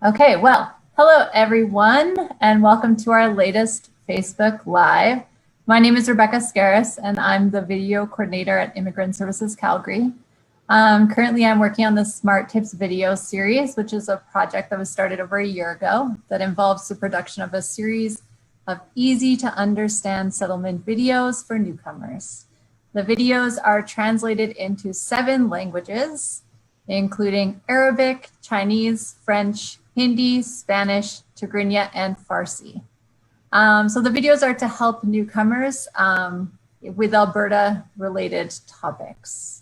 Okay, well, hello everyone, and welcome to our latest Facebook Live. My name is Rebecca Scaris, and I'm the video coordinator at Immigrant Services Calgary. Currently, I'm working on the Smart Tips video series, which is a project that was started over a year ago that involves the production of a series of easy to understand settlement videos for newcomers. The videos are translated into 7 languages, including Arabic, Chinese, French, Hindi, Spanish, Tigrinya, and Farsi. So the videos are to help newcomers with Alberta related topics.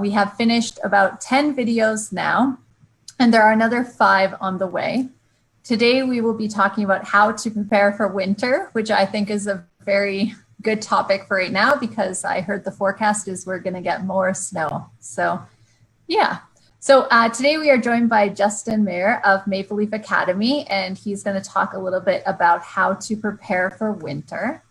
We have finished about 10 videos now, and there are another 5 on the way. Today, we will be talking about how to prepare for winter, which I think is a very good topic for right now because I heard the forecast is we're gonna get more snow. So yeah. So today we are joined by Justin Mayer of Maple Leaf Academy, and he's going to talk a little bit about how to prepare for winter.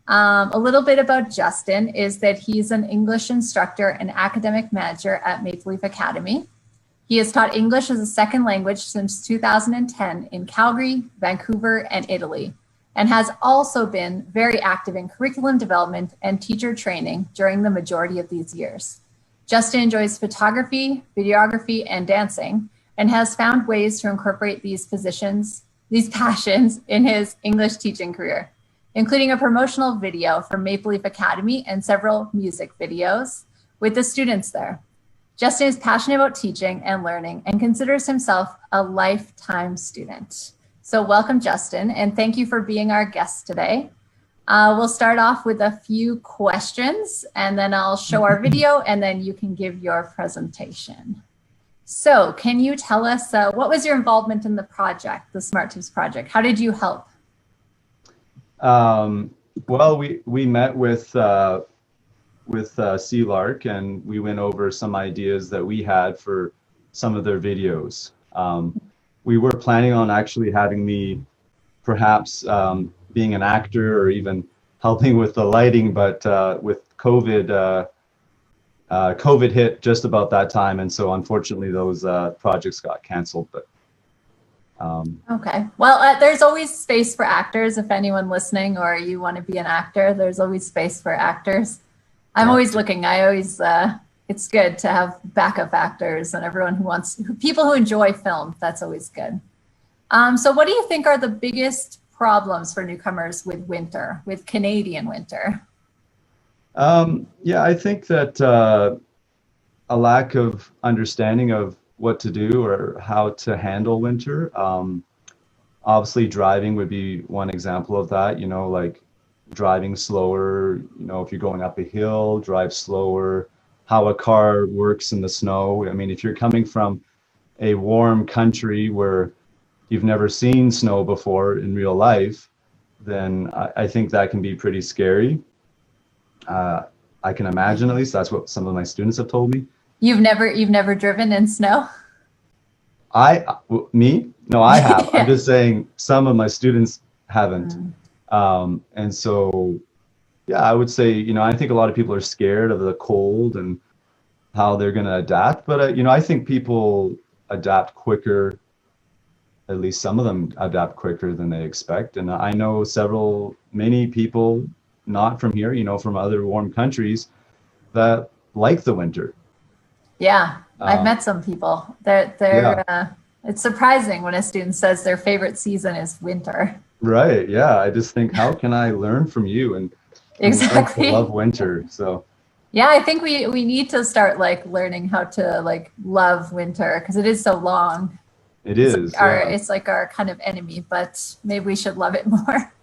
A little bit about Justin is that he's an English instructor and academic manager at Maple Leaf Academy. He has taught English as a second language since 2010 in Calgary, Vancouver, and Italy, and has also been very active in curriculum development and teacher training during the majority of these years. Justin enjoys photography, videography, and dancing, and has found ways to incorporate these passions in his English teaching career, including a promotional video for Maple Leaf Academy and several music videos with the students there. Justin is passionate about teaching and learning and considers himself a lifetime student. So welcome, Justin, and thank you for being our guest today. We'll start off with a few questions and then I'll show our video and then you can give your presentation. So can you tell us what was your involvement in the project, the Smart Tips project? How did you help? Well, we met with C-Lark and we went over some ideas that we had for some of their videos. We were planning on actually having me perhaps being an actor or even helping with the lighting, but with COVID hit just about that time, and so unfortunately those projects got canceled. But okay, well, there's always space for actors. If anyone listening or you want to be an actor, there's always space for actors. I'm always looking. It's good to have backup actors and everyone people who enjoy film. That's always good. So what do you think are the biggest problems for newcomers with Canadian winter? Yeah, I think that a lack of understanding of what to do or how to handle winter. Obviously driving would be one example of that, like driving slower, if you're going up a hill, drive slower, how a car works in the snow. I mean, if you're coming from a warm country where you've never seen snow before in real life, then I think that can be pretty scary. I can imagine, at least that's what some of my students have told me. You've never driven in snow? Me? No, I have. Yeah. I'm just saying some of my students haven't. And so, yeah, I would say, I think a lot of people are scared of the cold and how they're going to adapt. But, I think people adapt quicker. At least some of them adapt quicker than they expect. And I know many people not from here, from other warm countries that like the winter. Yeah, I've met some people. It's surprising when a student says their favorite season is winter. Right, yeah. I just think, how can I learn from you and exactly love winter? So yeah, I think we need to start learning how to love winter because it is so long. It is. It's like our kind of enemy, but maybe we should love it more.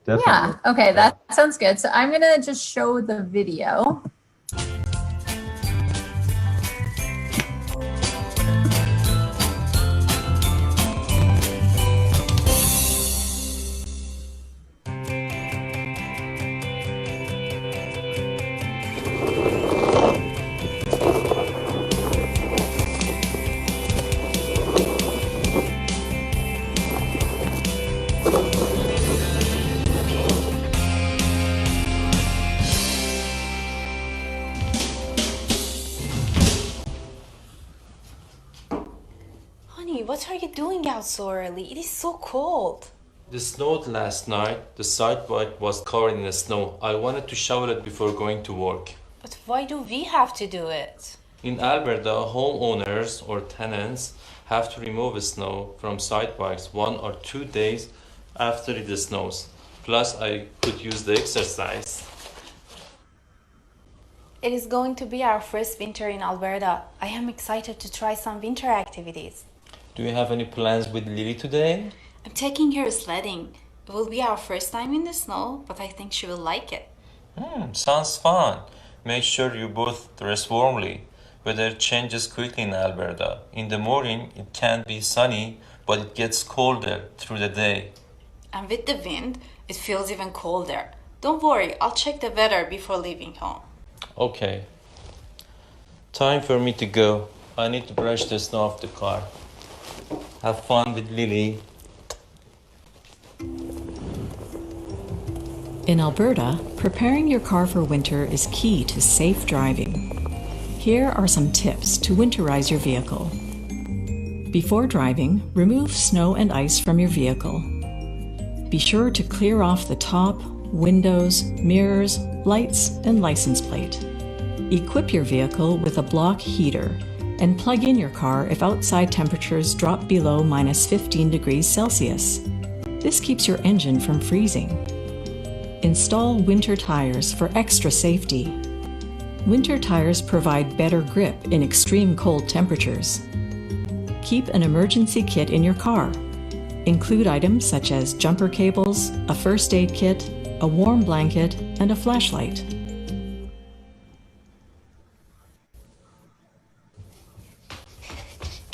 Definitely. Yeah. Okay, that sounds good. So I'm gonna just show the video. Tommy, what are you doing out so early? It is so cold. It snowed last night. The sidewalk was covered in snow. I wanted to shovel it before going to work. But why do we have to do it? In Alberta, homeowners or tenants have to remove snow from sidewalks 1 or 2 days after it snows. Plus, I could use the exercise. It is going to be our first winter in Alberta. I am excited to try some winter activities. Do you have any plans with Lily today? I'm taking her sledding. It will be our first time in the snow, but I think she will like it. Sounds fun. Make sure you both dress warmly. Weather changes quickly in Alberta. In the morning, it can be sunny, but it gets colder through the day. And with the wind, it feels even colder. Don't worry, I'll check the weather before leaving home. Okay. Time for me to go. I need to brush the snow off the car. Have fun with Lily. In Alberta, preparing your car for winter is key to safe driving. Here are some tips to winterize your vehicle. Before driving, remove snow and ice from your vehicle. Be sure to clear off the top, windows, mirrors, lights, and license plate. Equip your vehicle with a block heater and plug in your car if outside temperatures drop below -15 degrees Celsius. This keeps your engine from freezing. Install winter tires for extra safety. Winter tires provide better grip in extreme cold temperatures. Keep an emergency kit in your car. Include items such as jumper cables, a first aid kit, a warm blanket, and a flashlight.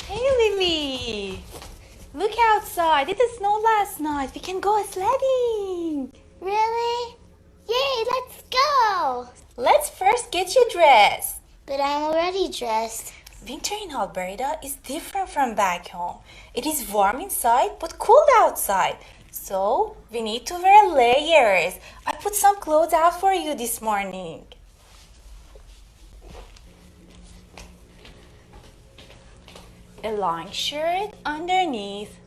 Hey Lily! Look outside, it snowed last night. We can go sledding. Really? Yay, let's go! Let's first get you dressed. But I'm already dressed. Winter in Alberta is different from back home. It is warm inside but cold outside. So we need to wear layers. I put some clothes out for you this morning. A long shirt underneath,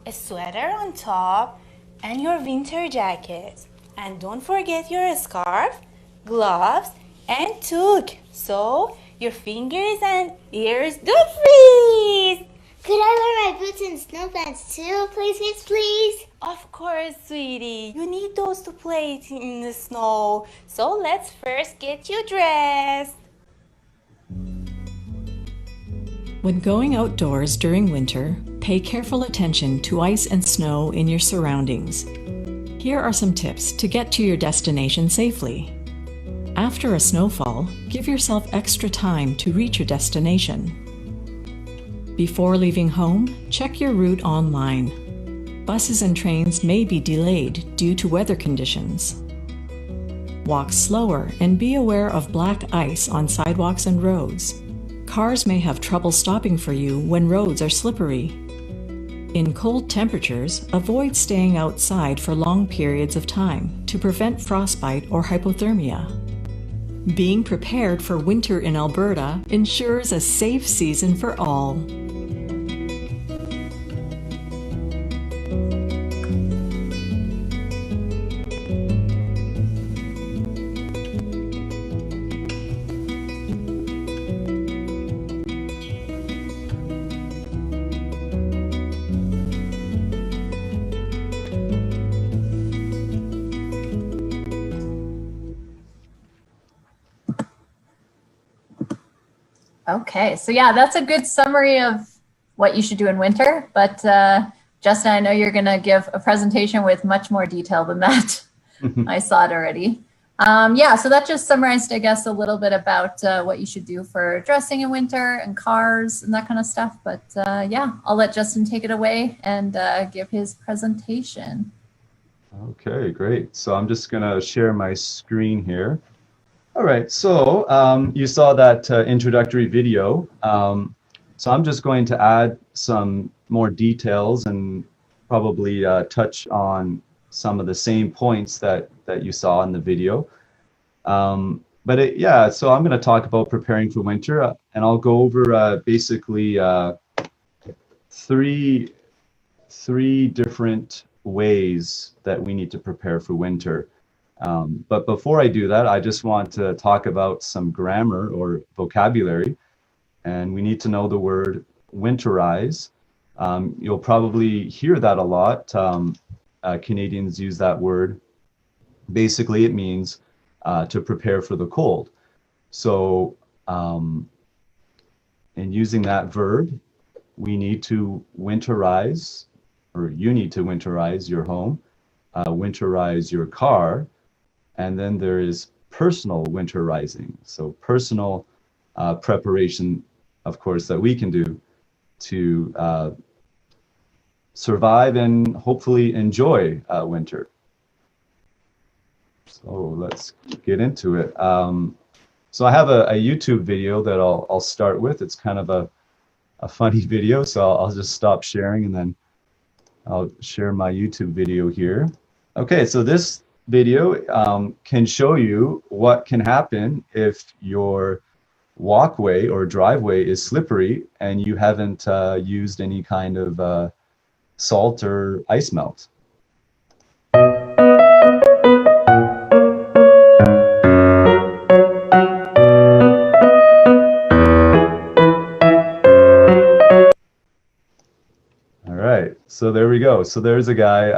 a sweater on top, and your winter jacket. And don't forget your scarf, gloves, and toque, so your fingers and ears don't freeze. Could I wear my boots and snow pants too, please, please? Of course, sweetie. You need those to play in the snow. So let's first get you dressed. When going outdoors during winter, pay careful attention to ice and snow in your surroundings. Here are some tips to get to your destination safely. After a snowfall, give yourself extra time to reach your destination. Before leaving home, check your route online. Buses and trains may be delayed due to weather conditions. Walk slower and be aware of black ice on sidewalks and roads. Cars may have trouble stopping for you when roads are slippery. In cold temperatures, avoid staying outside for long periods of time to prevent frostbite or hypothermia. Being prepared for winter in Alberta ensures a safe season for all. Okay, so yeah, that's a good summary of what you should do in winter. But Justin, I know you're going to give a presentation with much more detail than that. I saw it already. Yeah, so that just summarized, I guess, a little bit about what you should do for dressing in winter and cars and that kind of stuff. But yeah, I'll let Justin take it away and give his presentation. Okay, great. So I'm just going to share my screen here. All right, so you saw that introductory video. So I'm just going to add some more details and probably touch on some of the same points that you saw in the video. Yeah, so I'm going to talk about preparing for winter, and I'll go over basically three different ways that we need to prepare for winter. But before I do that, I just want to talk about some grammar or vocabulary, and we need to know the word winterize. You'll probably hear that a lot. Canadians use that word. Basically, it means to prepare for the cold. So, in using that verb, we need to winterize, or you need to winterize your home, winterize your car, and then there is personal winterizing. So personal preparation, of course, that we can do to survive and hopefully enjoy winter. So let's get into it. So I have a YouTube video that I'll start with. It's kind of a funny video, so I'll just stop sharing and then I'll share my YouTube video here. Okay, so this video can show you what can happen if your walkway or driveway is slippery and you haven't used any kind of salt or ice melt. So there we go. So there's a guy,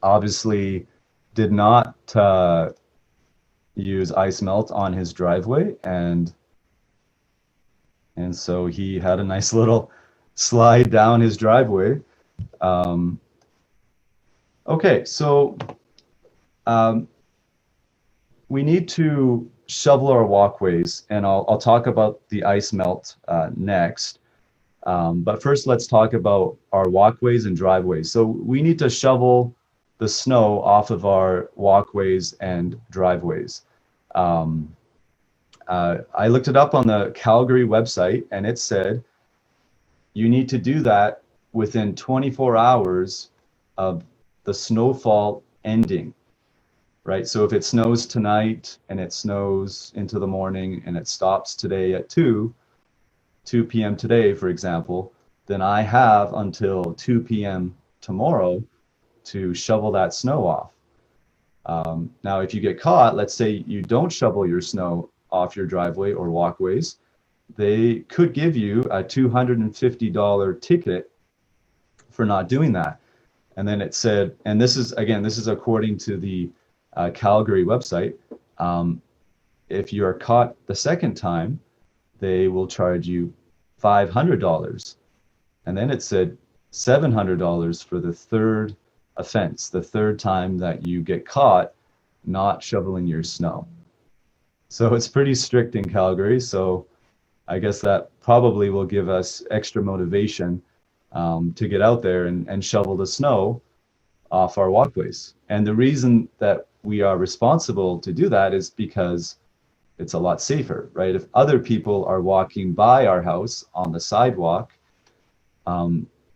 obviously did not use ice melt on his driveway, and so he had a nice little slide down his driveway. Okay, so we need to shovel our walkways, and I'll talk about the ice melt next. But first, let's talk about our walkways and driveways. So we need to shovel the snow off of our walkways and driveways. I looked it up on the Calgary website, and it said you need to do that within 24 hours of the snowfall ending, right? So if it snows tonight and it snows into the morning and it stops today at 2 p.m. today, for example, then I have until 2 p.m. tomorrow to shovel that snow off. Now, if you get caught, let's say you don't shovel your snow off your driveway or walkways, they could give you a $250 ticket for not doing that. And then it said, and this is, again, this is according to the Calgary website, if you are caught the second time, they will charge you $500. And then it said $700 for the third offense, the third time that you get caught not shoveling your snow. So it's pretty strict in Calgary. So I guess that probably will give us extra motivation to get out there and shovel the snow off our walkways. And the reason that we are responsible to do that is because it's a lot safer, right? If other people are walking by our house on the sidewalk,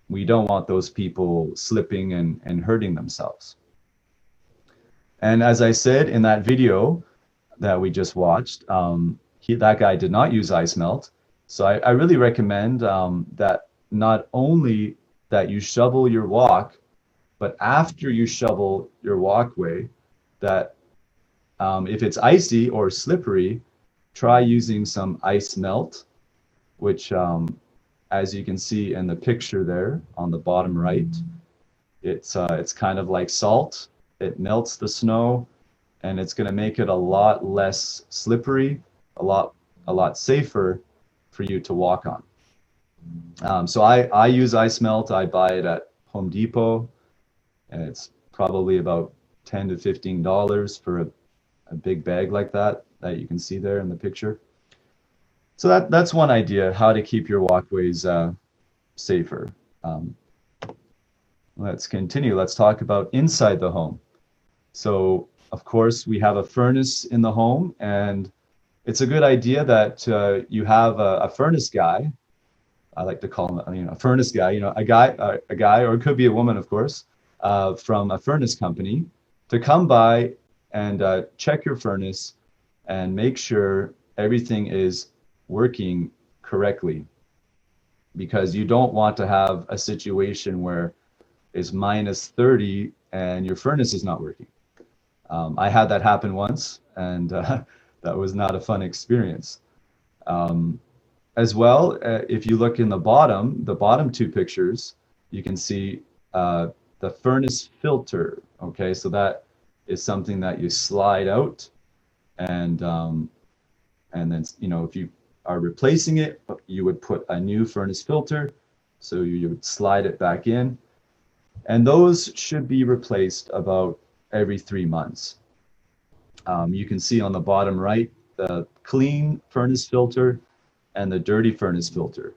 we don't want those people slipping and hurting themselves. And as I said in that video that we just watched, that guy did not use ice melt. So I really recommend that not only that you shovel your walk, but after you shovel your walkway, that if it's icy or slippery, try using some ice melt, which as you can see in the picture there on the bottom right, it's kind of like salt. It melts the snow, and it's going to make it a lot less slippery, a lot safer for you to walk on. So I use ice melt. I buy it at Home Depot, and it's probably about $10 to $15 for a big bag like that you can see there in the picture. So that's one idea, how to keep your walkways safer. Let's continue. Let's talk about inside the home. So of course we have a furnace in the home, and it's a good idea that you have a furnace guy. I like to call him, a furnace guy. A guy, or it could be a woman, of course, from a furnace company, to come by and check your furnace and make sure everything is working correctly. because you don't want to have a situation where it's minus 30 and your furnace is not working. I had that happen once, and that was not a fun experience. As well, if you look in the bottom two pictures, you can see the furnace filter. Okay, so that is something that you slide out, and then, you know, if you are replacing it, you would put a new furnace filter, so you would slide it back in, and those should be replaced about every 3 months. You can see on the bottom right the clean furnace filter and the dirty furnace filter.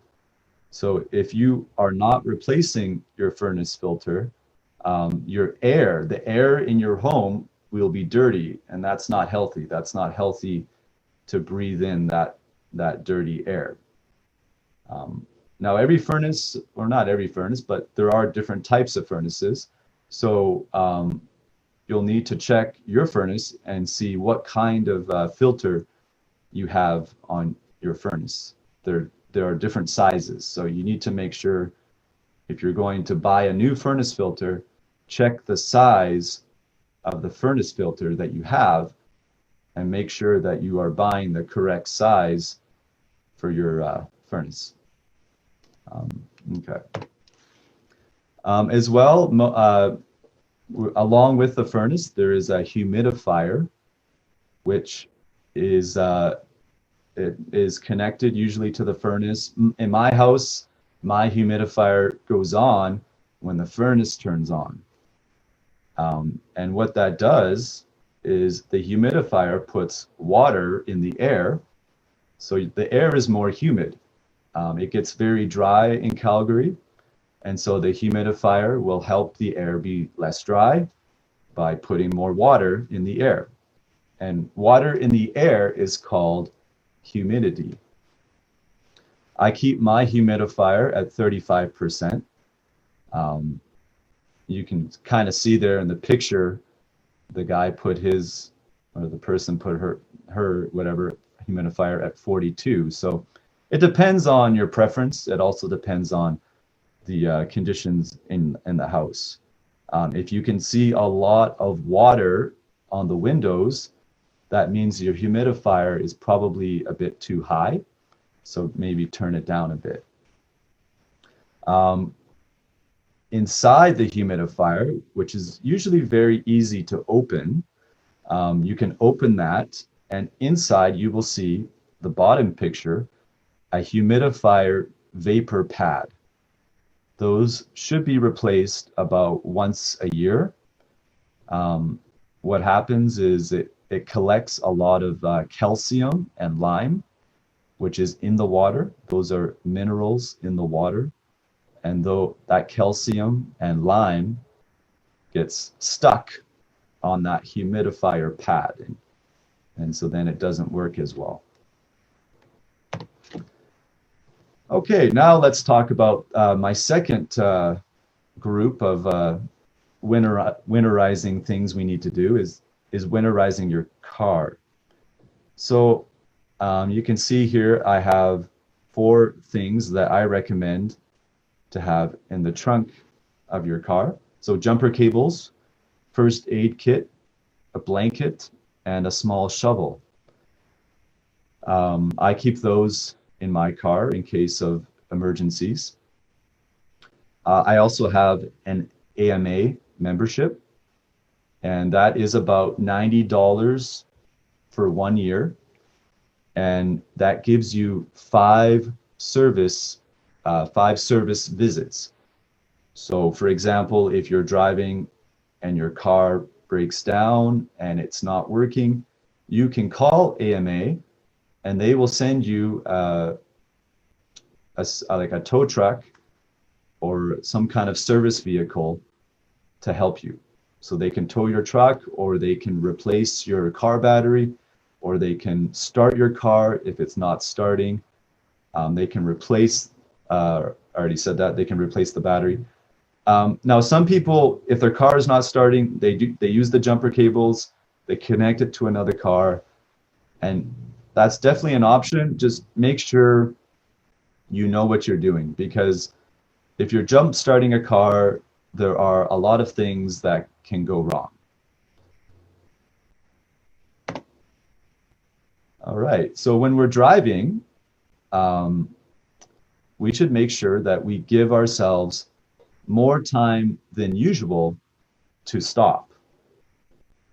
So if you are not replacing your furnace filter, the air in your home will be dirty, and that's not healthy. That's not healthy to breathe in that dirty air. Now every furnace, or not every furnace, but there are different types of furnaces. So you'll need to check your furnace and see what kind of filter you have on your furnace. There are different sizes, so you need to make sure, if you're going to buy a new furnace filter, check the size of the furnace filter that you have and make sure that you are buying the correct size for your furnace. Okay. As well, along with the furnace, there is a humidifier, which is it is connected usually to the furnace. In my house, my humidifier goes on when the furnace turns on. And what that does is the humidifier puts water in the air, so the air is more humid. It gets very dry in Calgary, and so the humidifier will help the air be less dry by putting more water in the air. And water in the air is called humidity. I keep my humidifier at 35%. You can kind of see there in the picture, the guy put his, or the person put her whatever humidifier at 42. So it depends on your preference. It also depends on the conditions in the house. If you can see a lot of water on the windows, that means your humidifier is probably a bit too high. So maybe turn it down a bit. Inside the humidifier, which is usually very easy to open, you can open that, and inside you will see the bottom picture, a humidifier vapor pad. Those should be replaced about once a year. What happens is it collects a lot of calcium and lime, which is in the water. Those are minerals in the water. And though that calcium and lime gets stuck on that humidifier pad, and so then it doesn't work as well. Okay, now let's talk about my second group of winterizing things we need to do is winterizing your car. So you can see here I have 4 things that I recommend to have in the trunk of your car. So jumper cables, first aid kit, a blanket, and a small shovel. I keep those in my car in case of emergencies. I also have an AMA membership, and that is about $90 for 1 year, and that gives you 5 service visits. So for example, if you're driving and your car breaks down and it's not working, you can call AMA and they will send you like a tow truck or some kind of service vehicle to help you. So they can tow your truck, or they can replace your car battery, or they can start your car if it's not starting. They can replace, I already said that, they can replace the battery. Now, some people, if their car is not starting, they use the jumper cables, they connect it to another car, and that's definitely an option. Just make sure you know what you're doing, because if you're jump starting a car, there are a lot of things that can go wrong. All right, so when we're driving, we should make sure that we give ourselves more time than usual to stop,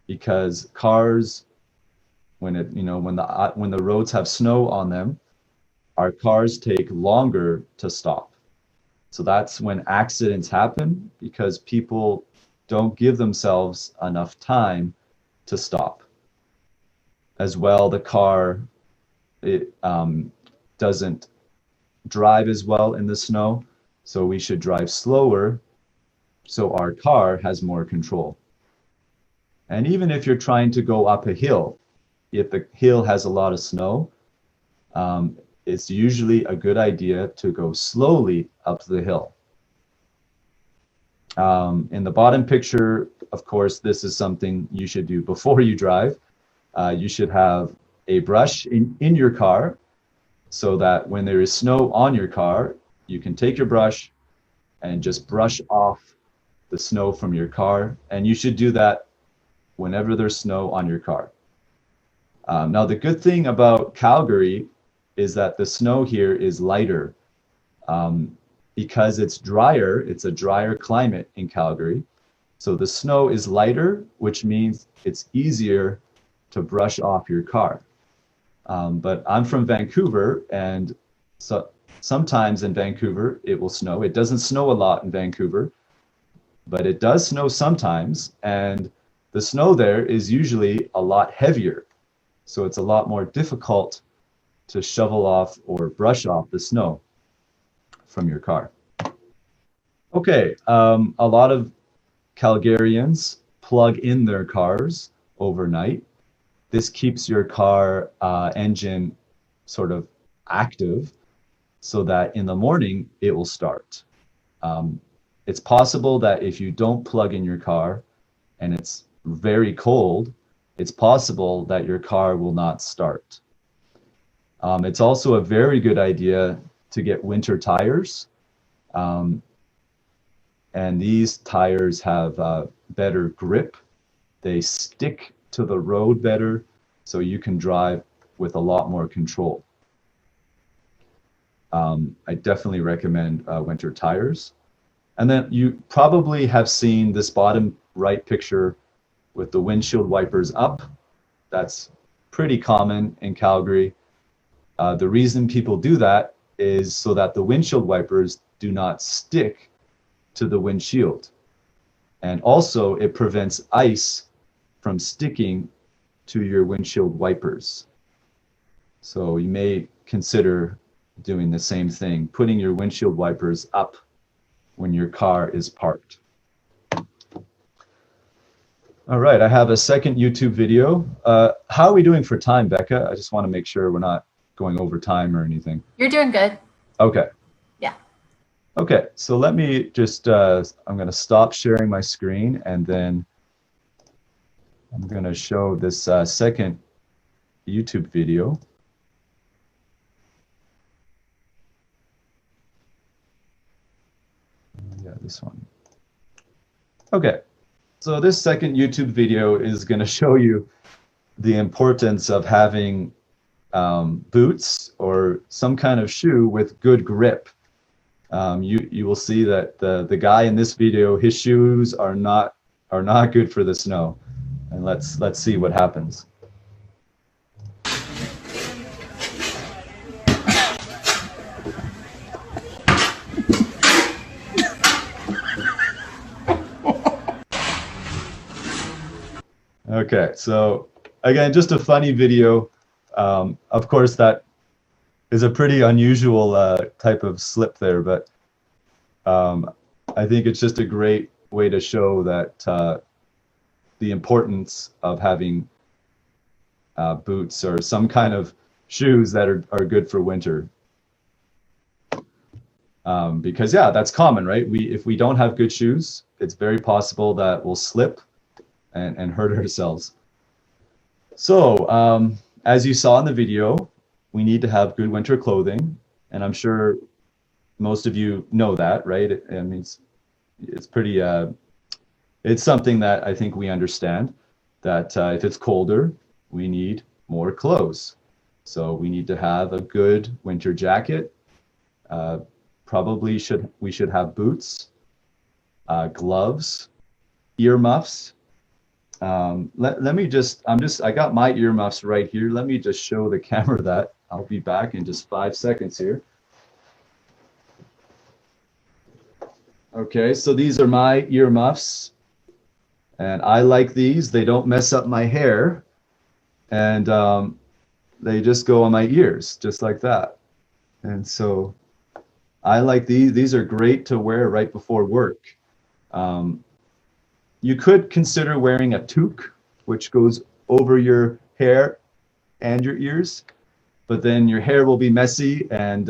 because cars, when the roads have snow on them, our cars take longer to stop. So that's when accidents happen, because people don't give themselves enough time to stop. As well, the car, it doesn't drive as well in the snow, so we should drive slower so our car has more control. And even if you're trying to go up a hill, if the hill has a lot of snow, it's usually a good idea to go slowly up the hill. In the bottom picture, of course, this is something you should do before you drive. You should have a brush in your car, so that when there is snow on your car, you can take your brush and just brush off the snow from your car. And you should do that whenever there's snow on your car. Now, the good thing about Calgary is that the snow here is lighter. Because it's drier, it's a drier climate in Calgary. So the snow is lighter, which means it's easier to brush off your car. But I'm from Vancouver, and so sometimes in Vancouver it will snow. It doesn't snow a lot in Vancouver, but it does snow sometimes, and the snow there is usually a lot heavier. So it's a lot more difficult to shovel off or brush off the snow from your car. Okay, a lot of Calgarians plug in their cars overnight. This keeps your car engine sort of active so that in the morning it will start. It's possible that if you don't plug in your car and it's very cold, it's possible that your car will not start. It's also a very good idea to get winter tires. And these tires have better grip. They stick to the road better, so you can drive with a lot more control. I definitely recommend winter tires. And then you probably have seen this bottom right picture with the windshield wipers up. That's pretty common in Calgary. The reason people do that is so that the windshield wipers do not stick to the windshield. And also it prevents ice from sticking to your windshield wipers. So you may consider doing the same thing, putting your windshield wipers up when your car is parked. All right, I have a second YouTube video. How are we doing for time, Becca? I just want to make sure we're not going over time or anything. You're doing good. Okay. Yeah. Okay, so let me just, I'm going to stop sharing my screen, and then I'm going to show this second YouTube video. Yeah, this one. Okay, so this second YouTube video is going to show you the importance of having boots or some kind of shoe with good grip. You will see that the guy in this video, his shoes are not good for the snow. And let's see what happens. Okay, so again, just a funny video. Of course, that is a pretty unusual type of slip there, but I think it's just a great way to show that the importance of having boots or some kind of shoes that are good for winter. Because yeah, that's common, right? If we don't have good shoes, it's very possible that we'll slip and hurt ourselves. So as you saw in the video, we need to have good winter clothing. And I'm sure most of you know that, right? I mean, it's pretty, it's something that I think we understand, that if it's colder, we need more clothes. So we need to have a good winter jacket. Probably we should have boots, gloves, earmuffs. Let me just, I got my earmuffs right here. Let me just show the camera that. I'll be back in just 5 seconds here. Okay, so these are my earmuffs, and I like these. They don't mess up my hair, and they just go on my ears, just like that. And so I like these. These are great to wear right before work. You could consider wearing a toque, which goes over your hair and your ears, but then your hair will be messy, and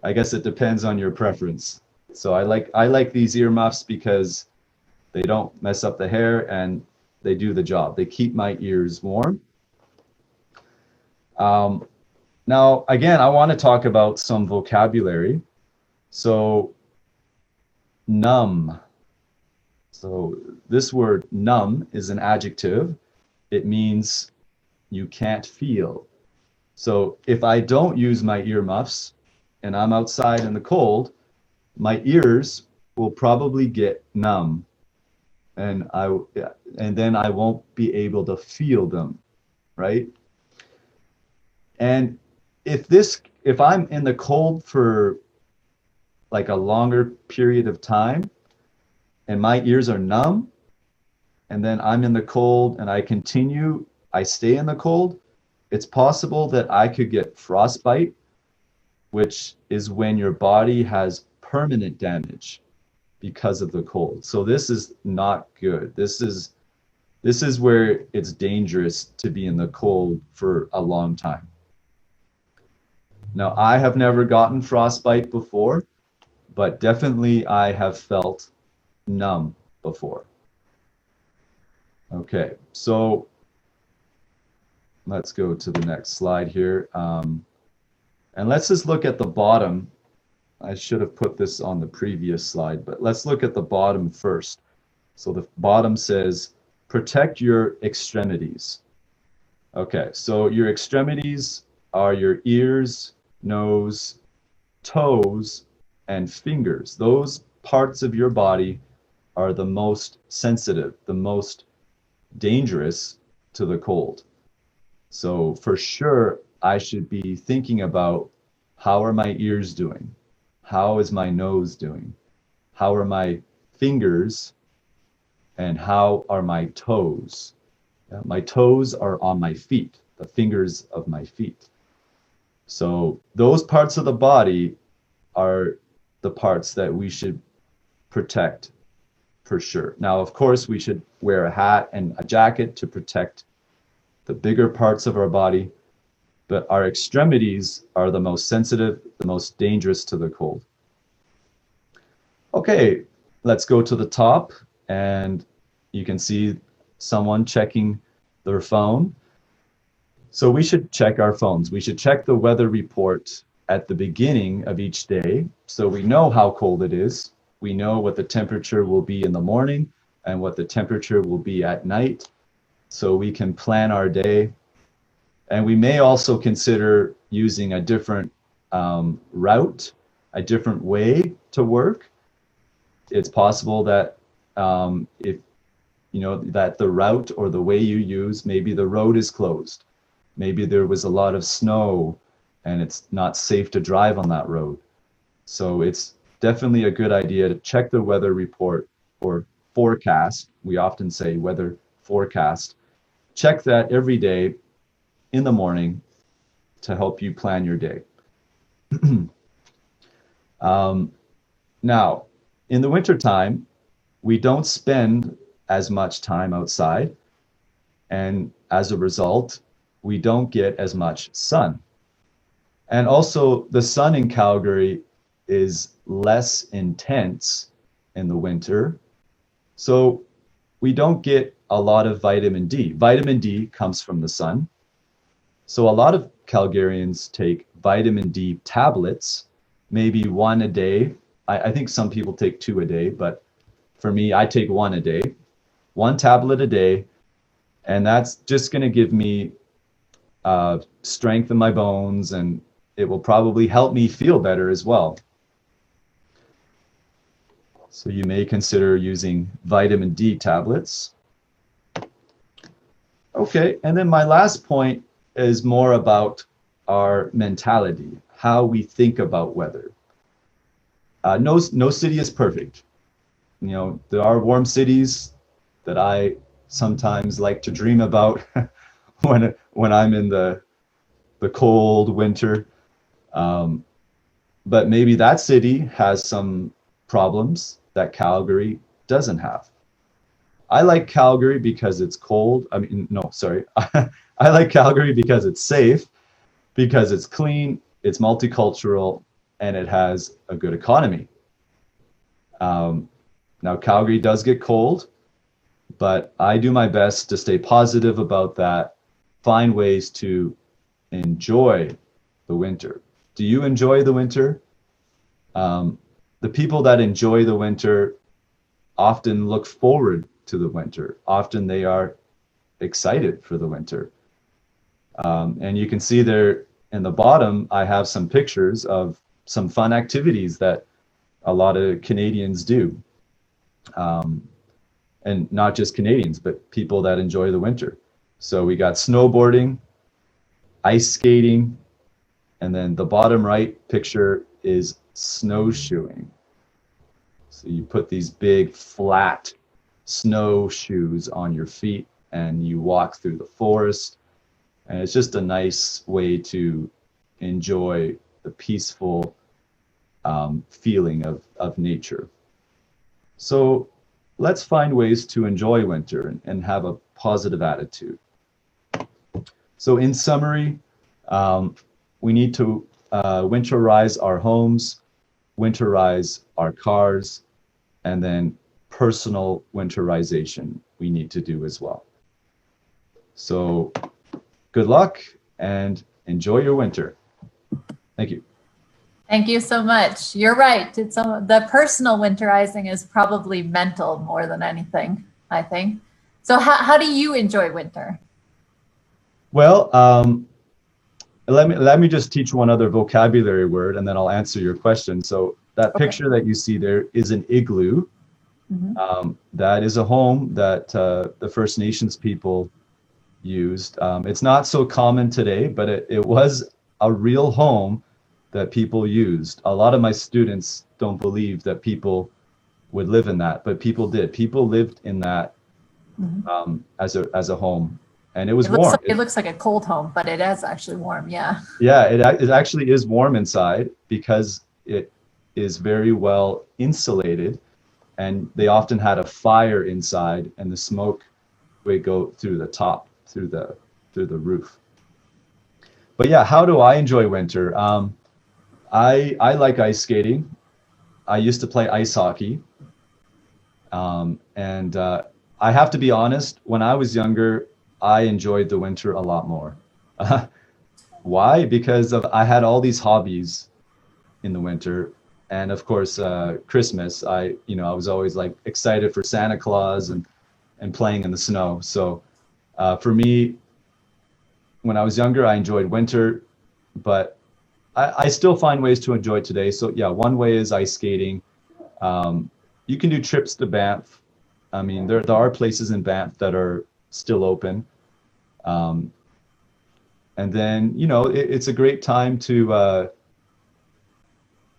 I guess it depends on your preference. So I like these earmuffs because they don't mess up the hair and they do the job. They keep my ears warm. Now, again, I want to talk about some vocabulary. So, numb. So this word numb is an adjective. It means you can't feel. So if I don't use my earmuffs and I'm outside in the cold, my ears will probably get numb, and then I won't be able to feel them, right? And if I'm in the cold for like a longer period of time and my ears are numb, and then I'm in the cold and I stay in the cold, it's possible that I could get frostbite, which is when your body has permanent damage because of the cold. So this is not good. This is where it's dangerous to be in the cold for a long time. Now, I have never gotten frostbite before, but definitely I have felt numb before. Okay, so let's go to the next slide here. And let's just look at the bottom. I should have put this on the previous slide, but let's look at the bottom first. So the bottom says, protect your extremities. Okay, so your extremities are your ears, nose, toes, and fingers. Those parts of your body are the most sensitive, the most dangerous to the cold. So for sure, I should be thinking about, how are my ears doing? How is my nose doing? How are my fingers? And how are my toes? My toes are on my feet, the fingers of my feet. So those parts of the body are the parts that we should protect for sure. Now, of course, we should wear a hat and a jacket to protect the bigger parts of our body, but our extremities are the most sensitive, the most dangerous to the cold. Okay, let's go to the top, and you can see someone checking their phone. So we should check our phones. We should check the weather report at the beginning of each day, so we know how cold it is. We know what the temperature will be in the morning and what the temperature will be at night, so we can plan our day. And we may also consider using a different route, a different way to work. It's possible that if you know that the route or the way you use, maybe the road is closed. Maybe there was a lot of snow and it's not safe to drive on that road. So it's definitely a good idea to check the weather report or forecast. We often say weather forecast. Check that every day in the morning to help you plan your day. Now, in the wintertime, we don't spend as much time outside, and as a result, we don't get as much sun. And also, the sun in Calgary is less intense in the winter, so we don't get a lot of vitamin D. Vitamin D comes from the sun. So a lot of Calgarians take vitamin D tablets, maybe one a day. I think some people take two a day, but for me, I take one a day, one tablet a day, and that's just going to give me strength in my bones, and it will probably help me feel better as well. So you may consider using vitamin D tablets. Okay, and then my last point is more about our mentality, how we think about weather. No city is perfect. You know, there are warm cities that I sometimes like to dream about when I'm in the cold winter. But maybe that city has some problems that Calgary doesn't have. I like Calgary because it's cold. I mean, no, sorry. I like Calgary because it's safe, because it's clean, it's multicultural, and it has a good economy. Now, Calgary does get cold, but I do my best to stay positive about that, find ways to enjoy the winter. Do you enjoy the winter? The people that enjoy the winter often look forward to the winter. Often they are excited for the winter. And you can see there in the bottom, I have some pictures of some fun activities that a lot of Canadians do. And not just Canadians, but people that enjoy the winter. So we got snowboarding, ice skating, and then the bottom right picture is snowshoeing. So you put these big flat snowshoes on your feet and you walk through the forest. And it's just a nice way to enjoy the peaceful feeling of nature. So let's find ways to enjoy winter and have a positive attitude. So in summary, we need to winterize our homes, winterize our cars, and then personal winterization we need to do as well. So good luck and enjoy your winter. Thank you. Thank you so much. You're right. The personal winterizing is probably mental more than anything, I think. So how do you enjoy winter? Well, let me just teach one other vocabulary word and then I'll answer your question. So that picture that you see there is an igloo. Mm-hmm. That is a home that the First Nations people used. It's not so common today, but it was a real home that people used. A lot of my students don't believe that people would live in that, but people did. People lived in that as a home, and it was warm. It looks like a cold home, but it is actually warm. Yeah. Yeah, it actually is warm inside because it is very well insulated, and they often had a fire inside, and the smoke would go through the top, through the roof. But yeah, how do I enjoy winter? I like ice skating. I used to play ice hockey. And I have to be honest, when I was younger, I enjoyed the winter a lot more. Why? Because I had all these hobbies in the winter. And of course, Christmas, I was always like excited for Santa Claus and playing in the snow. So for me, when I was younger, I enjoyed winter, but I still find ways to enjoy it today. So yeah, one way is ice skating. You can do trips to Banff. I mean, there are places in Banff that are still open. And then, it's a great time to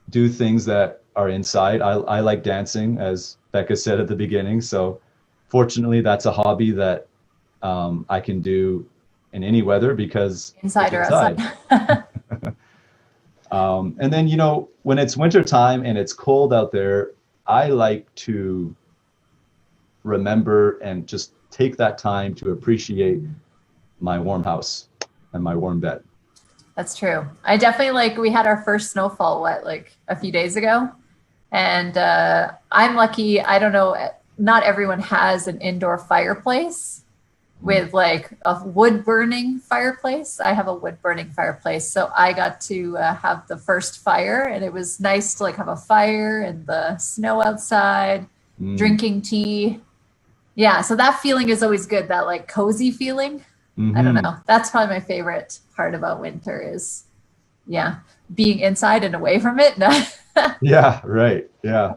do things that are inside. I like dancing, as Becca said at the beginning. So fortunately, that's a hobby that I can do in any weather because inside or outside. And then, when it's winter time and it's cold out there, I like to remember and just take that time to appreciate my warm house and my warm bed. That's true. I definitely we had our first snowfall, a few days ago. And I'm lucky. I don't know. Not everyone has an indoor fireplace. with like a wood burning fireplace. I have a wood burning fireplace. So I got to have the first fire, and it was nice to like have a fire and the snow outside, drinking tea. Yeah. So that feeling is always good. That like cozy feeling. I don't know. That's probably my favorite part about winter is, being inside and away from it. Yeah, right. Yeah.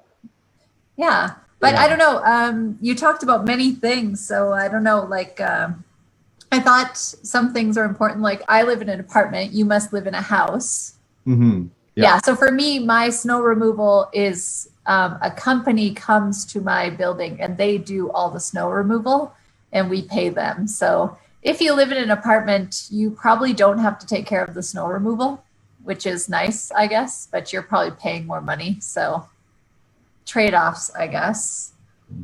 Yeah. But I don't know. You talked about many things. So I don't know, like, I thought some things are important. Like I live in an apartment. You must live in a house. Yeah. So for me, my snow removal is a company comes to my building and they do all the snow removal and we pay them. So if you live in an apartment, you probably don't have to take care of the snow removal, which is nice, I guess, but you're probably paying more money. So trade-offs, I guess.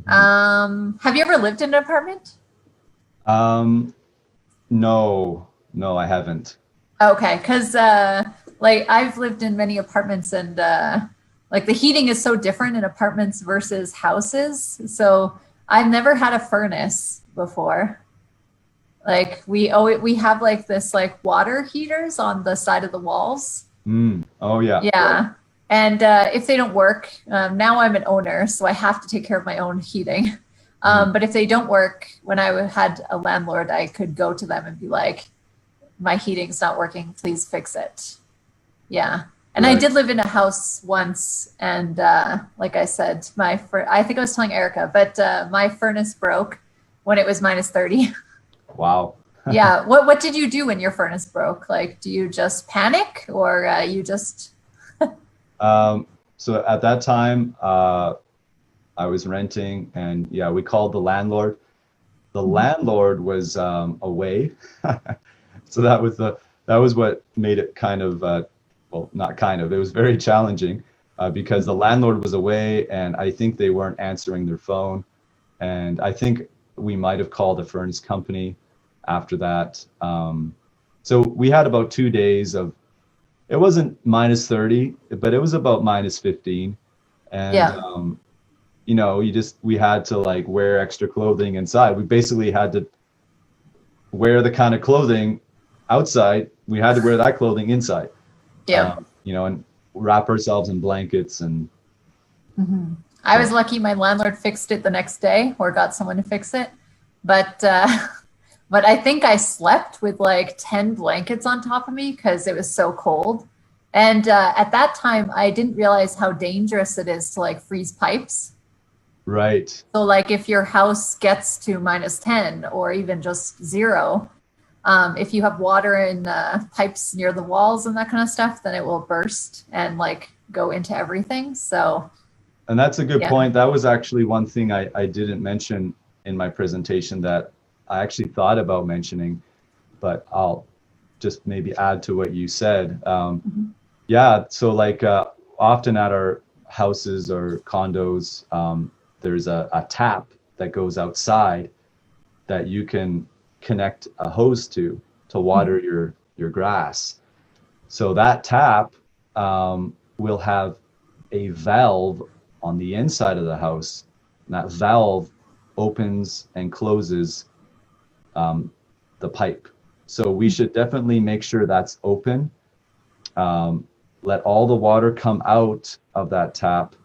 Have you ever lived in an apartment? No, I haven't. Okay, because like I've lived in many apartments and like the heating is so different in apartments versus houses. So I've never had a furnace before. Like we have like this like water heaters on the side of the walls. Oh yeah. Yeah. Right. And if they don't work, now I'm an owner, so I have to take care of my own heating. But if they don't work, when I had a landlord, I could go to them and be like, my heating's not working, please fix it. Yeah. And I did live in a house once. And like I said, I think I was telling Erica, but my furnace broke when it was minus 30. Wow. Yeah. What did you do when your furnace broke? Like, do you just panic or you just... So at that time, I was renting and we called the landlord. The landlord was away. So that was what made it kind of, well, not kind of, it was very challenging because the landlord was away and I think they weren't answering their phone. And I think we might have called a furnace company after that. So we had about 2 days of, it wasn't minus 30, but it was about minus 15. And, you know, we had to like wear extra clothing inside. We basically had to wear the kind of clothing outside. We had to wear that clothing inside. Yeah. You know, and wrap ourselves in blankets and. I was lucky my landlord fixed it the next day or got someone to fix it. But I think I slept with like 10 blankets on top of me because it was so cold. And at that time, I didn't realize how dangerous it is to like freeze pipes. Right. So like if your house gets to minus 10 or even just 0, if you have water in pipes near the walls and that kind of stuff, then it will burst and like go into everything. So. And that's a good point. That was actually one thing I didn't mention in my presentation that I actually thought about mentioning, but I'll just maybe add to what you said. Yeah, so like often at our houses or condos, there's a tap that goes outside that you can connect a hose to water your grass. So that tap will have a valve on the inside of the house, and that valve opens and closes the pipe. So we should definitely make sure that's open. Let all the water come out of that tap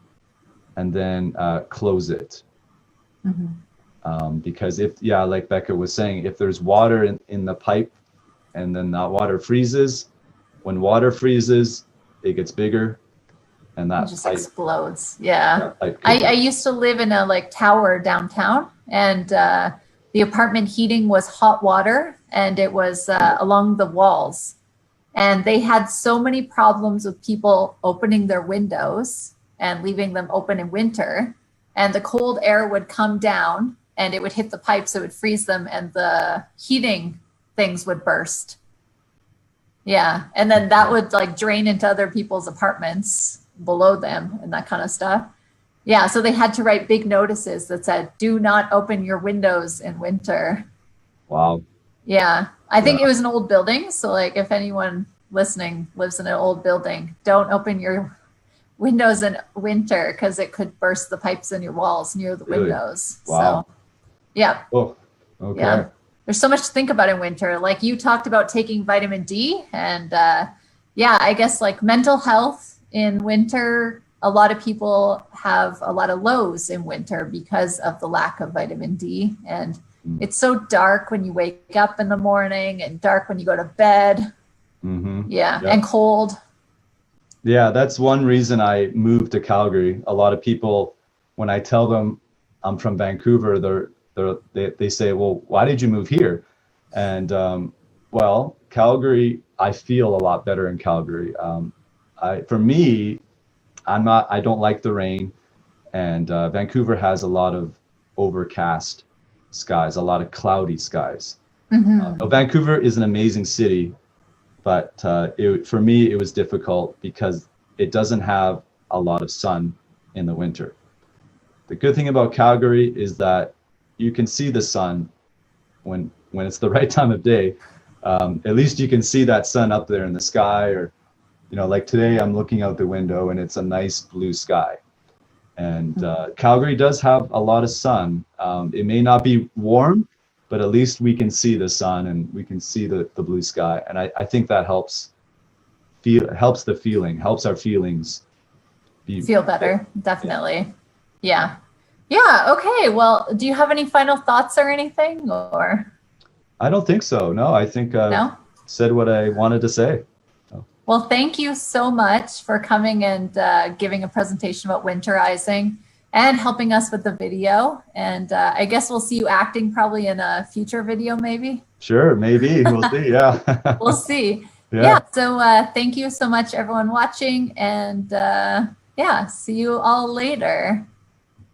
and then close it. Because if, like Becca was saying, if there's water in the pipe and then that water freezes, when water freezes, it gets bigger and that it just explodes. Yeah. I used to live in a like tower downtown and the apartment heating was hot water and it was along the walls. And they had so many problems with people opening their windows and leaving them open in winter. And the cold air would come down and it would hit the pipes, so it would freeze them and the heating things would burst. Yeah. And then that would like drain into other people's apartments below them and that kind of stuff. Yeah. So they had to write big notices that said, do not open your windows in winter. Wow. Yeah. I think it was an old building. So like if anyone listening lives in an old building, don't open your windows in winter because it could burst the pipes in your walls near the windows. Wow. So yeah. Oh, okay. there's so much to think about in winter. Like you talked about taking vitamin D, and yeah, I guess like mental health in winter, a lot of people have a lot of lows in winter because of the lack of vitamin D. And it's so dark when you wake up in the morning and dark when you go to bed. Yeah, and cold. Yeah, that's one reason I moved to Calgary. A lot of people, when I tell them I'm from Vancouver, they say, well, why did you move here? And well, Calgary, I feel a lot better in Calgary. For me, I don't like the rain, and Vancouver has a lot of overcast skies, a lot of cloudy skies. Vancouver is an amazing city, but for me, it was difficult because it doesn't have a lot of sun in the winter. The good thing about Calgary is that you can see the sun when it's the right time of day. At least you can see that sun up there in the sky, or like today I'm looking out the window and it's a nice blue sky. And Calgary does have a lot of sun. It may not be warm, but at least we can see the sun and we can see the blue sky. And I think that helps the feeling, helps our feelings feel better. Definitely. Yeah. Okay. Well, do you have any final thoughts or anything, or? I don't think so. No, I think No? Said what I wanted to say. Well, thank you so much for coming and giving a presentation about winterizing and helping us with the video. And I guess we'll see you acting probably in a future video, maybe. Sure, maybe. We'll see. Yeah. We'll see. Yeah. So thank you so much, everyone watching. And yeah, see you all later.